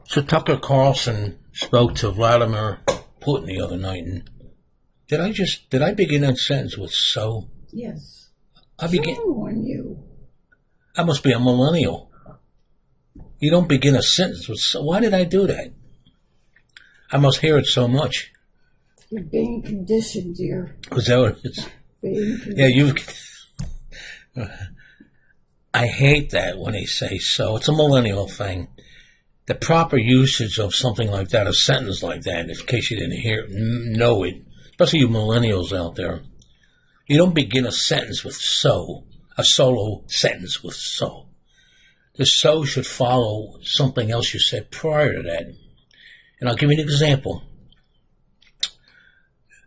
So Tucker Carlson spoke to Vladimir Putin the other night, and did I begin that sentence with so? Yes. I begin. Shame on you. I must be a millennial. You don't begin a sentence with so. Why did I do that? I must hear it so much. You're being conditioned, dear. Was that what it is? Being conditioned. Yeah, you. I hate that when they say so. It's a millennial thing. The proper usage of something like that, a sentence like that, in case you didn't know it, especially you millennials out there, you don't begin a sentence with so, a solo sentence with so. The so should follow something else you said prior to that. And I'll give you an example.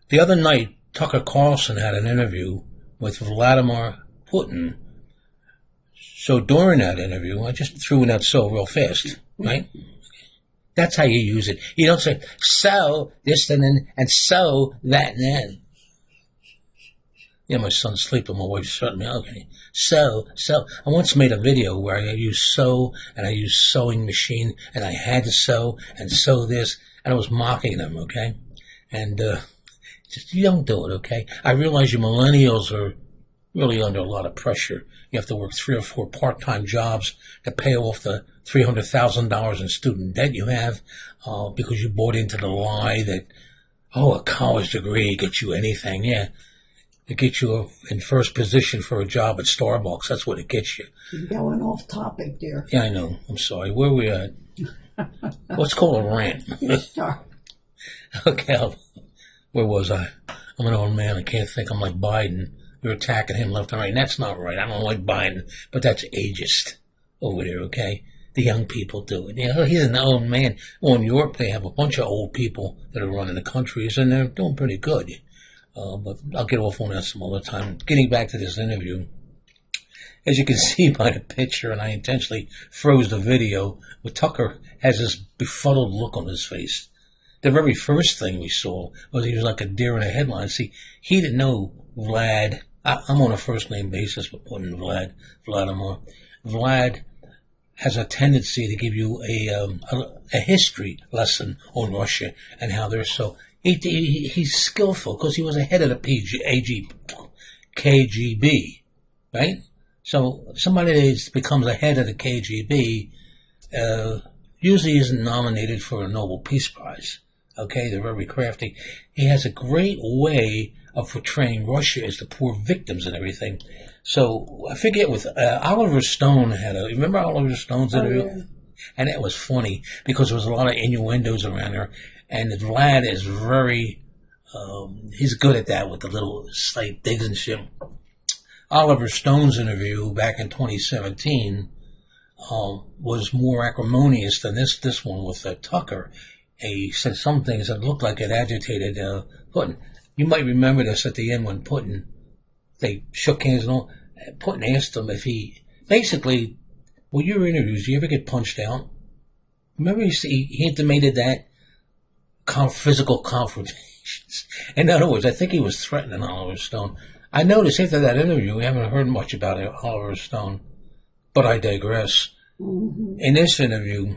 The other night, Tucker Carlson had an interview with Vladimir Putin. So during that interview, I just threw in that so real fast, right? That's how you use it. You don't say, so this and then, and so that and then. Yeah, my son's sleeping, my wife's shutting me. Okay. So. I once made a video where I used sew, and I used sewing machine, and I had to sew, and sew this, and I was mocking them, okay? And, just, you don't do it, okay? I realize you millennials are really under a lot of pressure. You have to work 3 or 4 part-time jobs to pay off the $300,000 in student debt you have, because you bought into the lie that, a college degree gets you anything. Yeah. It gets you in first position for a job at Starbucks. That's what it gets you. You're going off topic, dear. Yeah, I know. I'm sorry. Where are we at? What's called a rant? Start. Okay. Where was I? I'm an old man. I can't think. I'm like Biden. You're attacking him left and right. And that's not right. I don't like Biden. But that's ageist over there, okay? The young people do it. He's an old man. Well, in Europe, they have a bunch of old people that are running the countries, and they're doing pretty good. But I'll get off on that some other time. Getting back to this interview, as you can see by the picture, and I intentionally froze the video, but Tucker has this befuddled look on his face. The very first thing we saw was he was like a deer in a headline. See, he didn't know Vlad. I'm on a first-name basis with Putin, Vladimir. Vlad has a tendency to give you a history lesson on Russia and how they're so... He's skillful because he was ahead of the KGB, right? So somebody that becomes ahead of the KGB usually isn't nominated for a Nobel Peace Prize. Okay, they're very crafty. He has a great way of portraying Russia as the poor victims and everything. So I forget with Oliver Stone remember Oliver Stone's interview? Yeah. And it was funny because there was a lot of innuendos around there. And Vlad is he's good at that with the little slight digs and shit. Oliver Stone's interview back in 2017 was more acrimonious than this one with Tucker. He said some things that looked like it agitated Putin. You might remember this at the end when they shook hands and all. Putin asked him if basically, your interviews, do you ever get punched out? Remember he intimated that? Physical confrontations. In other words, I think he was threatening Oliver Stone. I noticed after that interview, we haven't heard much about Oliver Stone, but I digress. Mm-hmm. In this interview,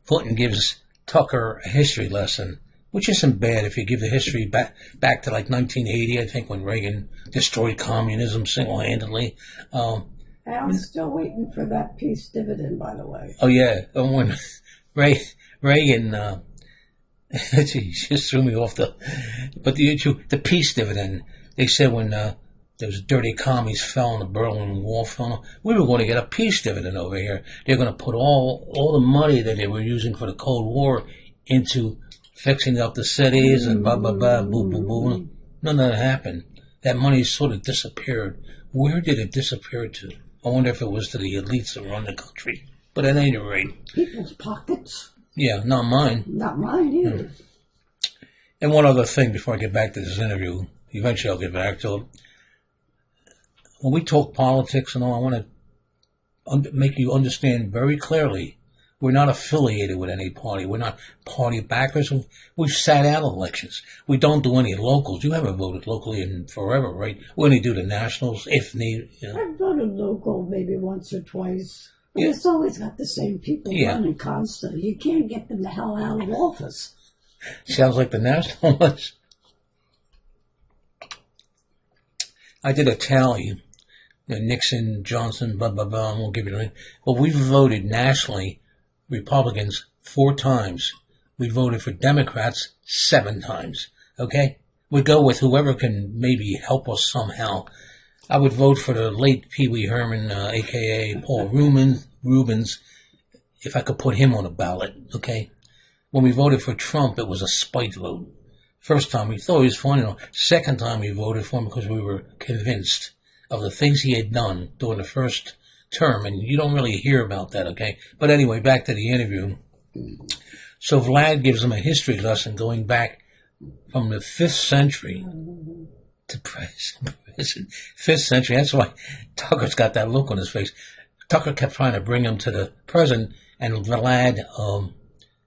Putin gives Tucker a history lesson, which isn't bad if you give the history back to like 1980, I think, when Reagan destroyed communism single-handedly. I'm still waiting for that peace dividend, by the way. Oh, yeah. When Reagan... She just threw me off but the peace dividend. They said when those dirty commies fell on the Berlin Wall, we were going to get a peace dividend over here. They're going to put all the money that they were using for the Cold War into fixing up the cities and blah blah blah, boo boo boo. None of that happened. That money sort of disappeared. Where did it disappear to? I wonder if it was to the elites that run the country. But at any rate, people's pockets. Yeah, not mine. Not mine either. And one other thing before I get back to this interview, eventually I'll get back to it. When we talk politics and all, I want to make you understand very clearly, we're not affiliated with any party. We're not party backers. We've sat out elections. We don't do any locals. You haven't voted locally in forever, right? We only do the nationals if need. I've voted local maybe once or twice. But it's always got the same people Yeah. running constantly. You can't get them the hell out of office. Sounds like the nationalists. I did a tally. Nixon, Johnson, blah, blah, blah, I won't give you the name. Well, we voted nationally, Republicans, 4 times. We voted for Democrats 7 times. Okay? We go with whoever can maybe help us somehow. I would vote for the late Pee Wee Herman, a.k.a. Paul Rubens, if I could put him on a ballot, okay? When we voted for Trump, it was a spite vote. First time, we thought he was funny. Second time, we voted for him because we were convinced of the things he had done during the first term, and you don't really hear about that, okay? But anyway, back to the interview. So Vlad gives him a history lesson going back from the 5th century to present. 5th century. That's why Tucker's got that look on his face. Tucker kept trying to bring him to the present, and Vlad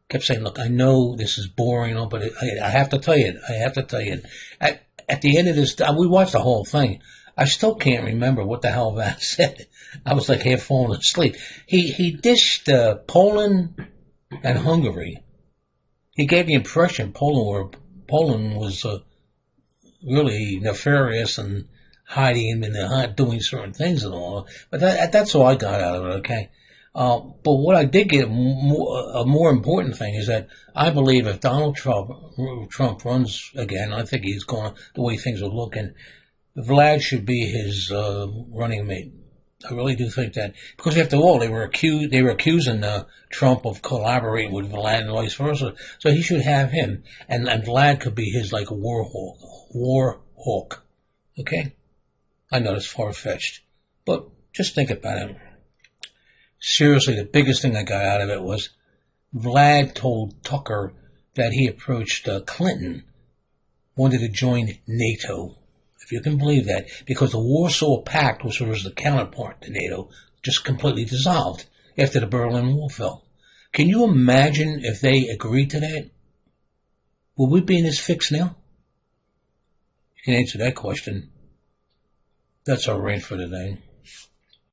kept saying, "Look, I know this is boring, but I have to tell you. I have to tell you." At the end of this, we watched the whole thing. I still can't remember what the hell Vlad said. I was like half falling asleep. He dished Poland and Hungary. He gave the impression Poland was really nefarious and hiding and doing certain things and all. But that's all I got out of it, okay? But what I did get, a more important thing is that I believe if Donald Trump runs again, I think he's going the way things are looking, Vlad should be his running mate. I really do think that, because after all, they were accusing Trump of collaborating with Vlad and vice versa. So he should have him, and Vlad could be his like war hawk. Okay, I know it's far fetched, but just think about it. Seriously, the biggest thing I got out of it was Vlad told Tucker that he approached Clinton, wanted to join NATO. If you can believe that, because the Warsaw Pact, which was the counterpart to NATO, just completely dissolved after the Berlin Wall fell. Can you imagine if they agreed to that? Will we be in this fix now? You can answer that question. That's our rant for today.